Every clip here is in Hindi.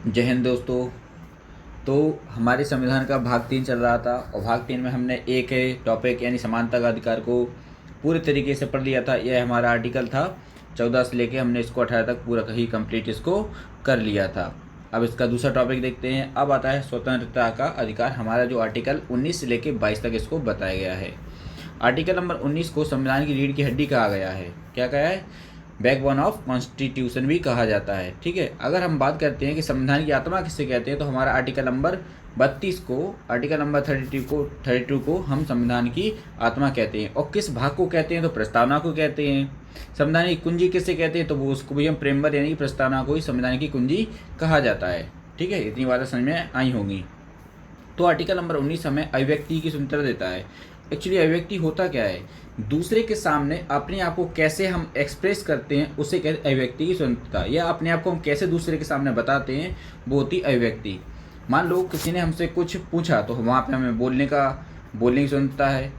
जय हिंद दोस्तों। तो हमारे संविधान का भाग 3 चल रहा था और भाग 3 में हमने एक टॉपिक यानी समानता का अधिकार को पूरे तरीके से पढ़ लिया था। यह हमारा आर्टिकल था 14 से लेके हमने इसको 18 तक पूरा ही कंप्लीट इसको कर लिया था। अब इसका दूसरा टॉपिक देखते हैं। अब आता है स्वतंत्रता का अधिकार, हमारा जो आर्टिकल 19 से लेके 22 तक इसको बताया गया है। आर्टिकल नंबर 19 को संविधान की रीढ़ की हड्डी कहा गया है। क्या कहा है? बैकबोन ऑफ कॉन्स्टिट्यूशन भी कहा जाता है। ठीक है, अगर हम बात करते हैं कि संविधान की आत्मा किसे कहते हैं, तो हमारा आर्टिकल नंबर 32 को, आर्टिकल नंबर 32 को हम संविधान की आत्मा कहते हैं। और किस भाग को कहते हैं? तो प्रस्तावना को कहते हैं। संविधान की कुंजी किसे कहते हैं? तो वो उसको भी हम प्रेमबर यानी प्रस्तावना को ही संविधान की कुंजी कहा जाता है। ठीक है, इतनी बातें समझ में आई होंगी। तो आर्टिकल नंबर 19 हमें अभिव्यक्ति की स्वतंत्रता देता है। एक्चुअली अभिव्यक्ति होता क्या है? दूसरे के सामने अपने आप को कैसे हम एक्सप्रेस करते हैं उसे कहते हैं अभिव्यक्ति की स्वतंत्रता, या अपने आप को हम कैसे दूसरे के सामने बताते हैं वो होती अभिव्यक्ति। मान लो किसी ने हमसे कुछ पूछा तो वहाँ पे हमें बोलने की स्वतंत्रता है,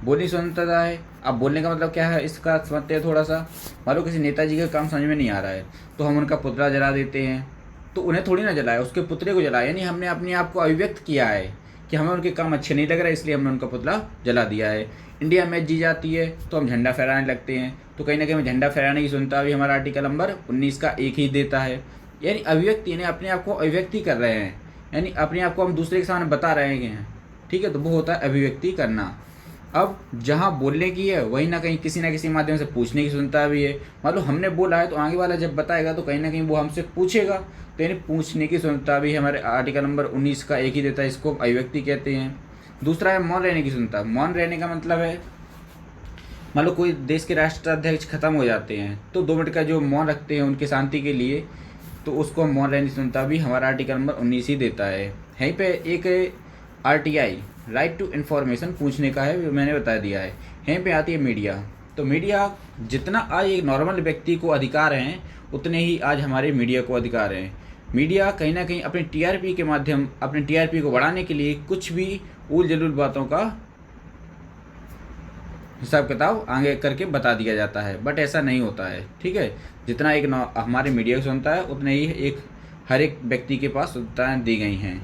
बोलने की स्वतंत्रता है। अब बोलने का मतलब क्या है इसका समझते हैं थोड़ा सा। मान लो किसी नेताजी का काम समझ में नहीं आ रहा है तो हम उनका पुतला जला देते हैं, तो उन्हें थोड़ी ना जलाया, उसके पुतले को जलाया, यानी हमने अपने आप को अभिव्यक्त किया है कि हमें उनके काम अच्छे नहीं लग रहा, इसलिए हमने उनका पुतला जला दिया है। इंडिया मैच जी जाती है तो हम झंडा फहराने लगते हैं, तो कहीं ना कहीं झंडा फहराने की स्वतंत्रता भी हमारा आर्टिकल नंबर 19 का एक ही देता है। यानी अभिव्यक्ति, यानी अपने आप को अभिव्यक्ति कर रहे हैं, यानी अपने आप को हम दूसरे के सामने बता रहे हैं। ठीक है, तो वो होता है अभिव्यक्ति करना। अब जहाँ बोलने की है वहीं ना कहीं किसी ना किसी माध्यम से पूछने की स्वतंत्रता भी है। मान लो हमने बोला है तो आगे वाला जब बताएगा तो कहीं ना कहीं वो हमसे पूछेगा, तो यानी पूछने की स्वतंत्रता भी हमारे आर्टिकल नंबर 19 का एक ही देता है, इसको अभिव्यक्ति कहते हैं। दूसरा है मौन रहने की स्वतंत्रता। मौन रहने का मतलब है, मान लो कोई देश के राष्ट्राध्यक्ष खत्म हो जाते हैं तो 2 मिनट का जो मौन रखते हैं उनके शांति के लिए, तो उसको मौन रहने की स्वतंत्रता भी हमारा आर्टिकल नंबर 19 ही देता है। यहीं पे एक RTI, राइट टू इन्फॉर्मेशन, पूछने का है, मैंने बता दिया है। यहीं पे आती है मीडिया। तो मीडिया जितना आज एक नॉर्मल व्यक्ति को अधिकार हैं उतने ही आज हमारे मीडिया को अधिकार हैं। मीडिया कहीं ना कहीं अपने TRP के माध्यम, अपने TRP को बढ़ाने के लिए कुछ भी उल जलूल बातों का हिसाब किताब आगे करके बता दिया जाता है, बट ऐसा नहीं होता है। ठीक है, जितना एक हमारे मीडिया को सुनता है उतने ही हर एक व्यक्ति के पास स्वतंत्रताएं दी गई हैं।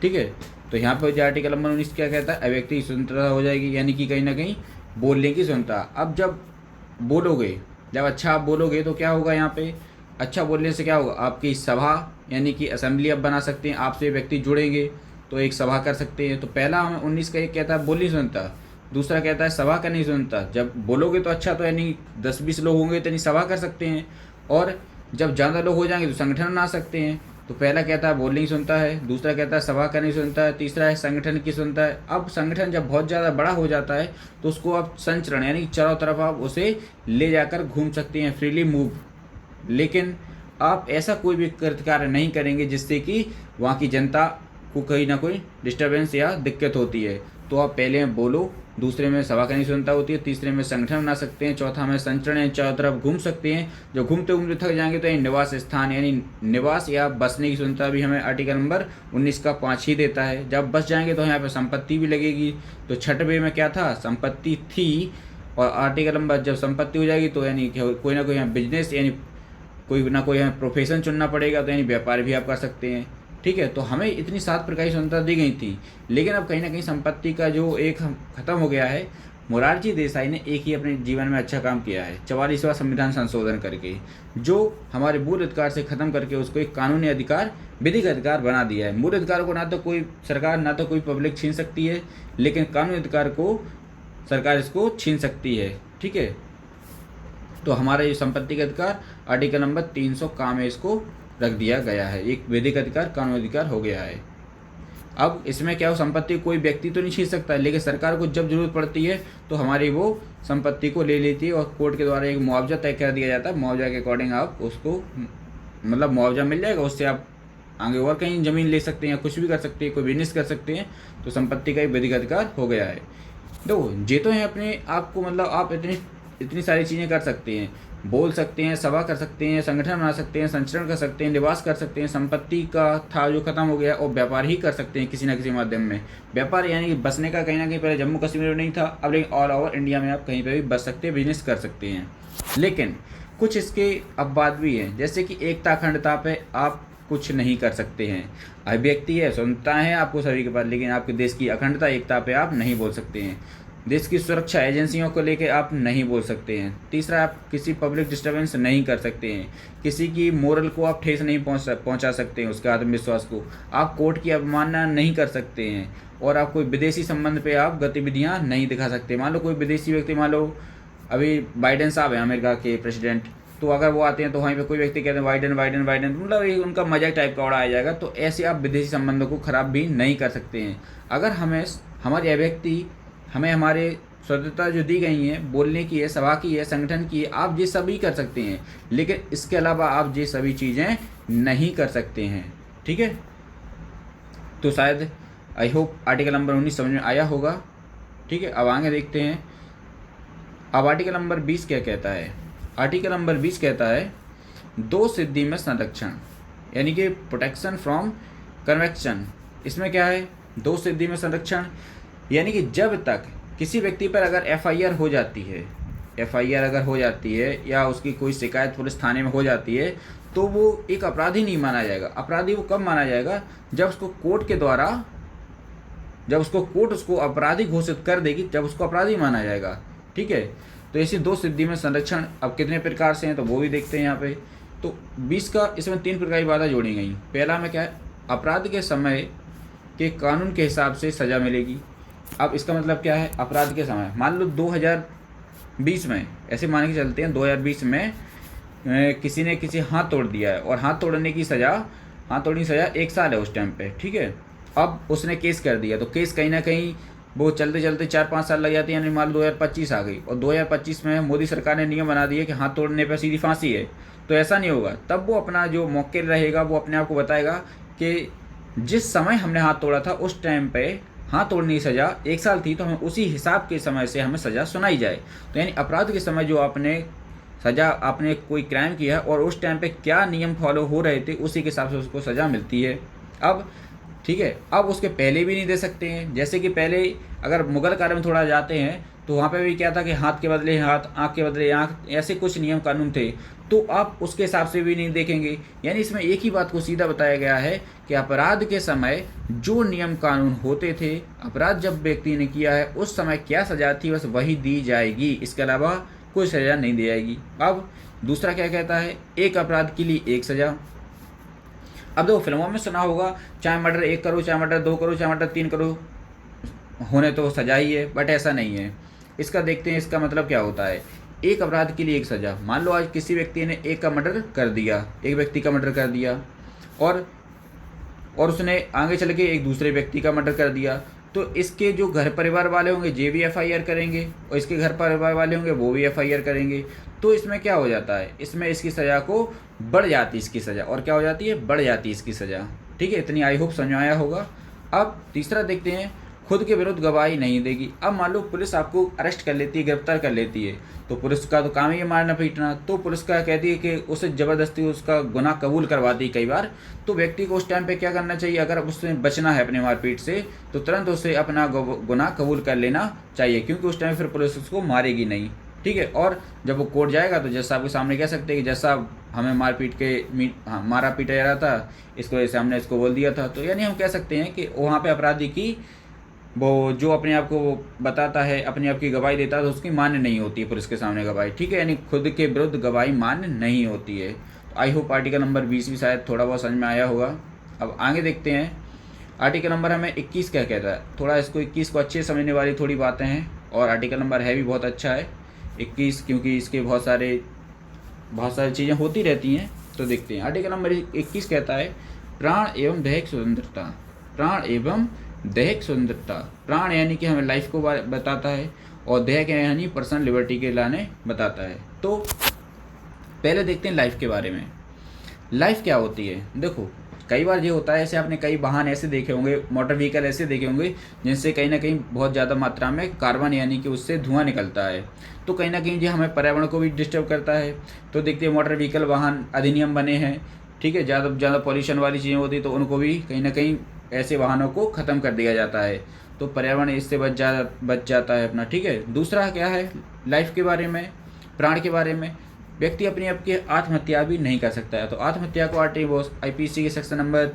ठीक है, तो यहाँ पर जो आर्टिकल नंबर 19 क्या कहता है, अभिव्यक्ति की स्वतंत्रता हो जाएगी, यानी कि कहीं ना कहीं बोलने की स्वतंत्रता। अब जब बोलोगे, जब अच्छा आप बोलोगे तो क्या होगा? यहाँ पे अच्छा बोलने से क्या होगा? आपकी सभा यानी कि असेंबली आप बना सकते हैं, आपसे व्यक्ति जुड़ेंगे तो एक सभा कर सकते हैं। तो पहला हमें 19 का एक कहता है बोलने की स्वतंत्रता, दूसरा कहता है सभा करने की स्वतंत्रता। जब बोलोगे तो अच्छा, तो यानी 10-20 लोग होंगे तो यानी सभा कर सकते हैं, और जब ज़्यादा लोग हो जाएंगे तो संगठन बना सकते हैं। तो पहला कहता है बोलने की स्वतंत्रता है, दूसरा कहता है सभा करने की स्वतंत्रता है, तीसरा है संगठन की स्वतंत्रता है। अब संगठन जब बहुत ज़्यादा बड़ा हो जाता है तो उसको आप संचरण यानी चारों तरफ आप उसे ले जाकर घूम सकते हैं, फ्रीली मूव। लेकिन आप ऐसा कोई भी कार्य नहीं करेंगे जिससे कि वहाँ की जनता को कहीं ना कोई डिस्टर्बेंस या दिक्कत होती है। तो आप पहले में बोलो, दूसरे में सभा करने की स्वतंत्रता होती है, तीसरे में संगठन बना सकते हैं, चौथा में संचरण है, चारों तरफ घूम सकते हैं। जब घूमते घूमते थक जाएंगे तो ये निवास स्थान यानी निवास या बसने की स्वतंत्रता भी हमें आर्टिकल नंबर 19 का 5 ही देता है। जब बस जाएंगे तो यहाँ पे संपत्ति भी लगेगी। तो 6वें में क्या था? संपत्ति थी, और आर्टिकल नंबर जब संपत्ति हो जाएगी तो यानी कोई ना कोई यहाँ बिजनेस यानी कोई ना कोई हमें प्रोफेशन चुनना पड़ेगा, तो यानी व्यापार भी आप कर सकते हैं। ठीक है, तो हमें इतनी 7 प्रकार की स्वतंत्रता दी गई थी, लेकिन अब कहीं ना कहीं संपत्ति का जो एक खत्म हो गया है। मोरारजी देसाई ने एक ही अपने जीवन में अच्छा काम किया है, 44वां संविधान संशोधन करके, जो हमारे मूल अधिकार से खत्म करके उसको एक कानूनी अधिकार, विधिक अधिकार बना दिया है। मूल अधिकार को ना तो कोई सरकार ना तो कोई पब्लिक छीन सकती है, लेकिन कानूनी अधिकार को सरकार इसको छीन सकती है। ठीक है, तो हमारा ये संपत्ति का अधिकार आर्टिकल नंबर 300 का में इसको रख दिया गया है, एक वैधिक अधिकार कानूनी अधिकार हो गया है। अब इसमें क्या हो, संपत्ति कोई व्यक्ति तो नहीं छीन सकता, लेकिन सरकार को जब जरूरत पड़ती है तो हमारी वो संपत्ति को ले लेती है, और कोर्ट के द्वारा एक मुआवजा तय कर दिया जाता है। मुआवजा के अकॉर्डिंग आप उसको मतलब मुआवजा मिल जाएगा, उससे आप आगे और कहीं ज़मीन ले सकते हैं, कुछ भी कर सकते हैं, कोई बिजनेस कर सकते हैं। तो संपत्ति का एक वैधिक अधिकार हो गया है। देखो ये तो है अपने आप को, मतलब आप इतनी सारी चीज़ें कर सकते हैं, बोल सकते हैं, सभा कर सकते हैं, संगठन बना सकते हैं, संचरण कर सकते हैं, निवास कर सकते हैं, संपत्ति का था जो खत्म हो गया, और व्यापार ही कर सकते हैं किसी न किसी माध्यम में। व्यापार यानी कि बसने का कहीं ना कहीं पहले जम्मू कश्मीर में नहीं था, अब लेकिन ऑल ओवर इंडिया में आप कहीं पर भी बस सकते हैं, बिजनेस कर सकते हैं। लेकिन कुछ इसके अपवाद भी हैं, जैसे कि एकता अखंडता पे आप कुछ नहीं कर सकते हैं। अभिव्यक्ति है, स्वतंत्रता है आपको सभी के पास, लेकिन आपके देश की अखंडता एकता पे आप नहीं बोल सकते हैं। देश की सुरक्षा एजेंसियों को लेके आप नहीं बोल सकते हैं। तीसरा, आप किसी पब्लिक डिस्टर्बेंस नहीं कर सकते हैं। किसी की मोरल को आप ठेस नहीं पहुंचा सकते हैं, उसके आत्मविश्वास को। आप कोर्ट की अवमानना नहीं कर सकते हैं। और आप कोई विदेशी संबंध पे आप गतिविधियां नहीं दिखा सकते। मान लो कोई विदेशी व्यक्ति, मान लो अभी बाइडेन साहब हैं अमेरिका के प्रेसिडेंट, तो अगर वो आते हैं तो वहीं पे कोई व्यक्ति कहते हैं बाइडेन बाइडेन बाइडेन, मतलब ये उनका मजाक टाइप का उड़ाया जाएगा। तो ऐसे आप विदेशी संबंधों को खराब भी नहीं कर सकते हैं। अगर हमें हमारी अभिव्यक्ति, हमें हमारे स्वतंत्रता जो दी गई है, बोलने की है, सभा की है, संगठन की है, आप ये सभी कर सकते हैं, लेकिन इसके अलावा आप ये सभी चीज़ें नहीं कर सकते हैं। ठीक है, तो शायद आई होप आर्टिकल नंबर 19 समझ में आया होगा। ठीक है, अब आगे देखते हैं। अब आर्टिकल नंबर 20 क्या कहता है। आर्टिकल नंबर 20 कहता है 2 सिद्धि में संरक्षण, यानी कि प्रोटेक्शन फ्रॉम कन्वेक्शन। इसमें क्या है, 2 सिद्धि में संरक्षण, यानी कि जब तक किसी व्यक्ति पर अगर एफआईआर हो जाती है, एफआईआर अगर हो जाती है या उसकी कोई शिकायत पुलिस थाने में हो जाती है, तो वो एक अपराधी नहीं माना जाएगा। अपराधी वो कब माना जाएगा, जब उसको कोर्ट के द्वारा, जब उसको कोर्ट उसको अपराधी घोषित कर देगी, जब उसको अपराधी माना जाएगा। ठीक है, तो ऐसी 2 सिद्धि में संरक्षण अब कितने प्रकार से हैं तो वो भी देखते हैं यहाँ पे। तो 20 का इसमें 3 प्रकार की बातें जोड़ी गई। पहला में क्या है, अपराध के समय के कानून के हिसाब से सज़ा मिलेगी। अब इसका मतलब क्या है, अपराध के समय, मान लो 2020 में, ऐसे मान के चलते हैं 2020 में किसी ने किसी हाथ तोड़ दिया है, और हाथ तोड़ने की सज़ा 1 साल है उस टाइम पे। ठीक है, अब उसने केस कर दिया, तो केस कहीं ना कहीं वो चलते चलते 4-5 साल लग जाते हैं, यानी मान लो 2025 आ गई, और 2025 में मोदी सरकार ने नियम बना दिया कि हाथ तोड़ने पर सीधी फांसी है। तो ऐसा नहीं होगा, तब वो अपना जो मौके रहेगा वो अपने आप को बताएगा कि जिस समय हमने हाथ तोड़ा था उस टाइम पे हाथ तोड़ने की सज़ा 1 साल थी, तो हमें उसी हिसाब के समय से हमें सज़ा सुनाई जाए। तो यानी अपराध के समय जो आपने सज़ा, आपने कोई क्राइम किया और उस टाइम पे क्या नियम फॉलो हो रहे थे, उसी के हिसाब से उसको सज़ा मिलती है। अब ठीक है, अब उसके पहले भी नहीं दे सकते हैं। जैसे कि पहले अगर मुगल काल में थोड़ा जाते हैं तो वहाँ पे भी क्या था कि हाथ के बदले हाथ, आँख के बदले आँख, ऐसे कुछ नियम कानून थे, तो आप उसके हिसाब से भी नहीं देखेंगे। यानी इसमें एक ही बात को सीधा बताया गया है कि अपराध के समय जो नियम कानून होते थे, अपराध जब व्यक्ति ने किया है उस समय क्या सज़ा थी, बस वही दी जाएगी, इसके अलावा कोई सज़ा नहीं दी जाएगी। अब दूसरा क्या कहता है, एक अपराध के लिए एक सज़ा। अब देखो, फिल्मों में सुना होगा चाहे मर्डर 1 करो, चाहे मर्डर 2 करो, चाहे मर्डर 3 करो, होने तो सजा ही है, बट ऐसा नहीं है। इसका देखते हैं, इसका मतलब क्या होता है। एक अपराध के लिए एक सज़ा। मान लो आज किसी व्यक्ति ने एक का मर्डर कर दिया, एक व्यक्ति का मर्डर कर दिया, और उसने आगे चल के एक दूसरे व्यक्ति का मर्डर कर दिया, तो इसके जो घर परिवार वाले होंगे ये भी एफआईआर करेंगे, और इसके घर परिवार वाले होंगे वो भी एफआईआर करेंगे। तो इसमें क्या हो जाता है, इसमें इसकी सज़ा को बढ़ जाती है, इसकी सज़ा, और क्या हो जाती है, बढ़ जाती है इसकी सज़ा। ठीक है, इतनी आई होप समझ आया होगा। अब तीसरा देखते हैं, खुद के विरुद्ध गवाही नहीं देगी। अब मान लो पुलिस आपको अरेस्ट कर लेती है, गिरफ्तार कर लेती है, तो पुलिस का तो काम ही है मारना पीटना, तो पुलिस का कहती है कि उसे ज़बरदस्ती उसका गुनाह कबूल करवाती है कई बार। तो व्यक्ति को उस टाइम पे क्या करना चाहिए, अगर उससे बचना है अपनी मारपीट से, तो तुरंत उसे अपना गुनाह कबूल कर लेना चाहिए, क्योंकि उस टाइम फिर पुलिस उसको मारेगी नहीं। ठीक है, और जब वो कोर्ट जाएगा तो जज साहब के सामने कह सकते हैं कि जज साहब हमें मारा पीटा जा रहा था, इसको वजह हमने इसको बोल दिया था। तो यानी हम कह सकते हैं कि वहाँ पे अपराधी की वो जो अपने आप को बताता है, अपने आप की गवाही देता है, तो उसकी मान्य नहीं होती है पुलिस के सामने गवाही। ठीक है, यानी खुद के विरुद्ध गवाही मान्य नहीं होती है। तो आई होप आर्टिकल नंबर 20 भी शायद थोड़ा बहुत समझ में आया होगा। अब आगे देखते हैं, आर्टिकल नंबर हमें 21 क्या कहता है। थोड़ा इसको 21 को अच्छे समझने वाली थोड़ी बातें हैं, और आर्टिकल नंबर है भी बहुत अच्छा है 21, क्योंकि इसके बहुत सारी चीज़ें होती रहती हैं। तो देखते हैं, आर्टिकल नंबर 21 कहता है प्राण एवं दैहिक स्वतंत्रता। प्राण एवं दैहिक स्वतंत्रता, प्राण यानी कि हमें लाइफ को बताता है, और दैहिक यानी पर्सनल लिबर्टी के लाने बताता है। तो पहले देखते हैं लाइफ के बारे में। लाइफ क्या होती है, देखो कई बार ये होता है, ऐसे आपने कई वाहन ऐसे देखे होंगे, मोटर व्हीकल ऐसे देखे होंगे जिनसे कहीं ना कहीं बहुत ज़्यादा मात्रा में कार्बन यानी कि उससे धुआं निकलता है, तो कहीं ना कहीं ये हमें पर्यावरण को भी डिस्टर्ब करता है। तो देखते हैं मोटर व्हीकल वाहन अधिनियम बने हैं, ठीक है, ज़्यादा पॉल्यूशन वाली चीज़ें होती तो उनको भी कहीं ना कहीं ऐसे वाहनों को ख़त्म कर दिया जाता है, तो पर्यावरण इससे बच जाता है अपना। ठीक है, दूसरा क्या है लाइफ के बारे में, प्राण के बारे में। व्यक्ति अपने आप की आत्महत्या भी नहीं कर सकता है। तो आत्महत्या को IPC के सेक्शन नंबर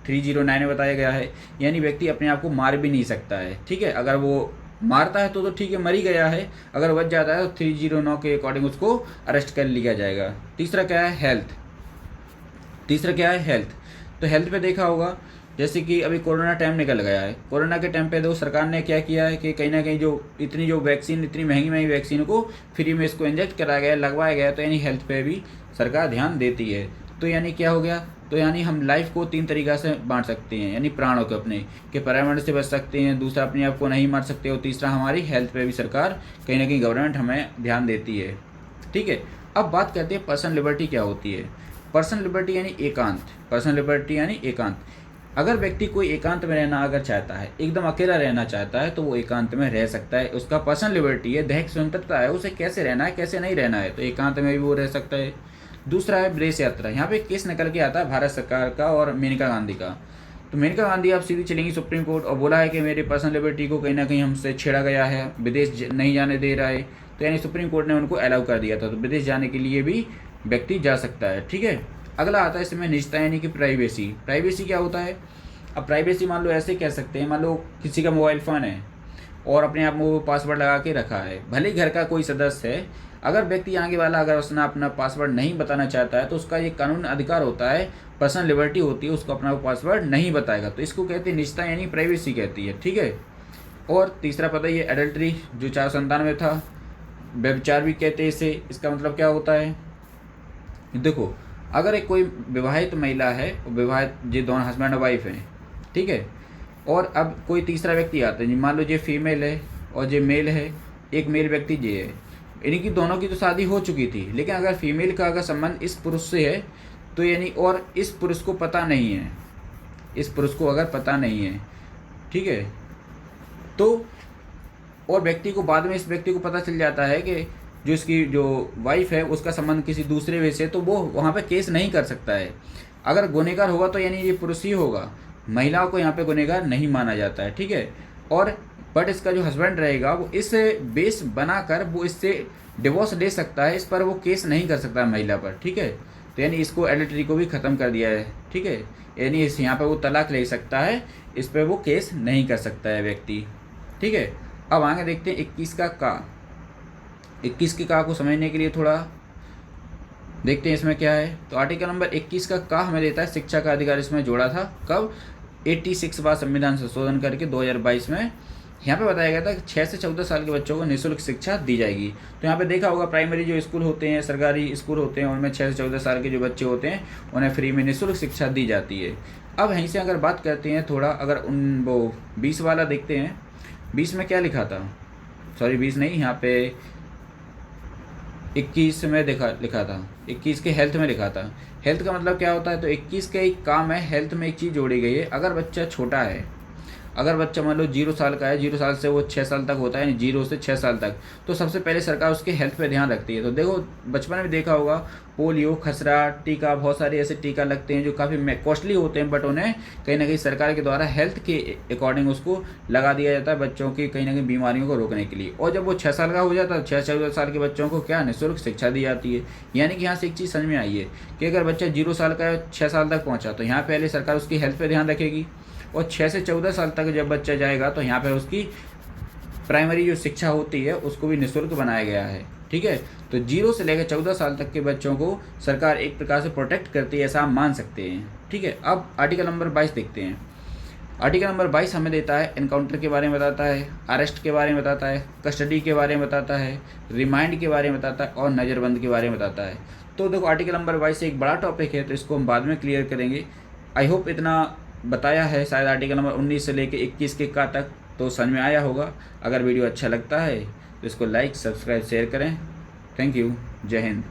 309 में बताया गया है, यानी व्यक्ति अपने आप को मार भी नहीं सकता है। ठीक है, अगर वो मारता है तो ठीक है, मर ही गया है, अगर बच जाता है तो 309 के अकॉर्डिंग उसको अरेस्ट कर लिया जाएगा। तीसरा क्या है, हेल्थ। तो हेल्थ पे देखा होगा, जैसे कि अभी कोरोना टाइम निकल गया है, कोरोना के टाइम पे तो सरकार ने क्या किया है कि कहीं ना कहीं जो इतनी महंगी वैक्सीन को फ्री में इसको इंजेक्ट कराया गया, लगवाया गया, तो यानी हेल्थ पे भी सरकार ध्यान देती है। तो यानी क्या हो गया, तो यानी हम लाइफ को 3 तरीक़ा से बांट सकते हैं, यानी प्राणों को अपने कि पर्यावरण से बच सकते हैं, दूसरा अपने आप को नहीं मार सकते, और तीसरा हमारी हेल्थ पे भी सरकार कहीं ना कहीं गवर्नमेंट हमें ध्यान देती है। ठीक है, अब बात करते हैं पर्सनल लिबर्टी क्या होती है। पर्सनल लिबर्टी यानी एकांत। अगर व्यक्ति कोई एकांत में रहना अगर चाहता है, एकदम अकेला रहना चाहता है, तो वो एकांत में रह सकता है। उसका पर्सनल लिबर्टी है, दैहिक स्वतंत्रता है, उसे कैसे रहना है कैसे नहीं रहना है, तो एकांत में भी वो रह सकता है। दूसरा है विदेश यात्रा। यहाँ पे केस निकल के आता है भारत सरकार का और मेनका गांधी का। तो मेनका गांधी अब सीधी चलेंगी सुप्रीम कोर्ट और बोला है कि मेरे पर्सनल लिबर्टी को कहीं ना कहीं हमसे छेड़ा गया है, विदेश नहीं जाने दे रहा है, तो यानी सुप्रीम कोर्ट ने उनको अलाउ कर दिया था, तो विदेश जाने के लिए भी व्यक्ति जा सकता है। ठीक है, अगला आता है इसमें निजता यानी कि प्राइवेसी। प्राइवेसी क्या होता है, अब प्राइवेसी मान लो ऐसे कह सकते हैं, मान लो किसी का मोबाइल फ़ोन है और अपने आप में वो पासवर्ड लगा के रखा है, भले ही घर का कोई सदस्य है, अगर व्यक्ति आगे वाला अगर उसने अपना पासवर्ड नहीं बताना चाहता है तो उसका ये कानून अधिकार होता है, पर्सनल लिबर्टी होती है, उसको अपना पासवर्ड नहीं बताएगा, तो इसको कहते हैं निजता यानी प्राइवेसी कहती है। ठीक है, और तीसरा पता ही है एडल्ट्री, जो 497 में था, व्यभिचार भी कहते हैं इसे। इसका मतलब क्या होता है, देखो अगर एक कोई विवाहित महिला है, विवाहित जो दोनों हस्बैंड और वाइफ हैं, ठीक है, और अब कोई तीसरा व्यक्ति आता है, मान लो ये फीमेल है और ये मेल है, एक मेल व्यक्ति ये है, इनकी दोनों की तो शादी हो चुकी थी, लेकिन अगर फीमेल का अगर संबंध इस पुरुष से है तो यानी और इस पुरुष को पता नहीं है, इस पुरुष को अगर पता नहीं है, ठीक है, तो और व्यक्ति को बाद में इस व्यक्ति को पता चल जाता है कि जो इसकी जो वाइफ है उसका संबंध किसी दूसरे वे से, तो वो वहाँ पे केस नहीं कर सकता है। अगर गुनहगार होगा तो यानी ये पुरुष ही होगा, महिलाओं को यहाँ पे गुनहगार नहीं माना जाता है। ठीक है, और बट इसका जो हस्बैंड रहेगा वो इस बेस बनाकर वो इससे डिवोर्स ले सकता है, इस पर वो केस नहीं कर सकता महिला पर। ठीक है, तो यानी इसको एडल्ट्री को भी ख़त्म कर दिया है। ठीक है, यानी इस यहाँ पे वो तलाक ले सकता है, इस पर वो केस नहीं कर सकता है व्यक्ति। ठीक है, अब आगे देखते हैं 21 का का। 21 के का को समझने के लिए थोड़ा देखते हैं इसमें क्या है। तो आर्टिकल नंबर 21 का हमें देता है शिक्षा का अधिकार, इसमें जोड़ा था कब 86 बार संविधान संशोधन करके 2022 में। यहाँ पे बताया गया था कि 6 से 14 साल के बच्चों को निःशुल्क शिक्षा दी जाएगी। तो यहाँ पे देखा होगा प्राइमरी जो स्कूल होते हैं, सरकारी स्कूल होते हैं, उनमें 6 से 14 साल के जो बच्चे होते हैं उन्हें फ्री में निःशुल्क शिक्षा दी जाती है। अब यहीं से अगर बात करते हैं थोड़ा, अगर वो 20 वाला देखते हैं, 20 में क्या लिखा था, सॉरी 20 नहीं, यहाँ पे 21 में लिखा था, 21 के हेल्थ में लिखा था। हेल्थ का मतलब क्या होता है, तो 21 का एक काम है, हेल्थ में एक चीज़ जोड़ी गई है। अगर बच्चा छोटा है, अगर बच्चा मान लो 0 साल का है, 0 साल से वो 6 साल तक होता है, यानी 0 से 6 साल तक, तो सबसे पहले सरकार उसके हेल्थ पे ध्यान रखती है। तो देखो बचपन में देखा होगा पोलियो, खसरा, टीका, बहुत सारे ऐसे टीका लगते हैं जो काफ़ी कॉस्टली होते हैं, बट उन्हें कहीं ना कहीं सरकार के द्वारा हेल्थ के अकॉर्डिंग उसको लगा दिया जाता है बच्चों की कहीं ना कहीं बीमारियों को रोकने के लिए। और जब वो 6 साल का हो जाता है, 6-14 साल के बच्चों को क्या निःशुल्क शिक्षा दी जाती है। यानी कि यहाँ से एक चीज़ समझ में आई है कि अगर बच्चा 0 साल का 6 साल तक पहुँचा तो यहाँ पहले सरकार उसकी हेल्थ पर ध्यान रखेगी, और 6 से 14 साल तक जब बच्चा जाएगा तो यहाँ पर उसकी प्राइमरी जो शिक्षा होती है उसको भी निःशुल्क बनाया गया है। ठीक है, तो 0 से लेकर 14 साल तक के बच्चों को सरकार एक प्रकार से प्रोटेक्ट करती है, ऐसा आप मान सकते हैं। ठीक है, अब आर्टिकल नंबर 22 देखते हैं। आर्टिकल नंबर 22 हमें देता है एनकाउंटर के बारे में बताता है, अरेस्ट के बारे में बताता है, कस्टडी के बारे में बताता है, रिमांड के बारे में बताता है, और नज़रबंद के बारे में बताता है। तो देखो आर्टिकल नंबर 22 एक बड़ा टॉपिक है, तो इसको हम बाद में क्लियर करेंगे। आई होप इतना बताया है, शायद आर्टिकल नंबर 19 से लेकर 21 के का तक तो समझ में आया होगा। अगर वीडियो अच्छा लगता है तो इसको लाइक, सब्सक्राइब, शेयर करें। थैंक यू, जय हिंद।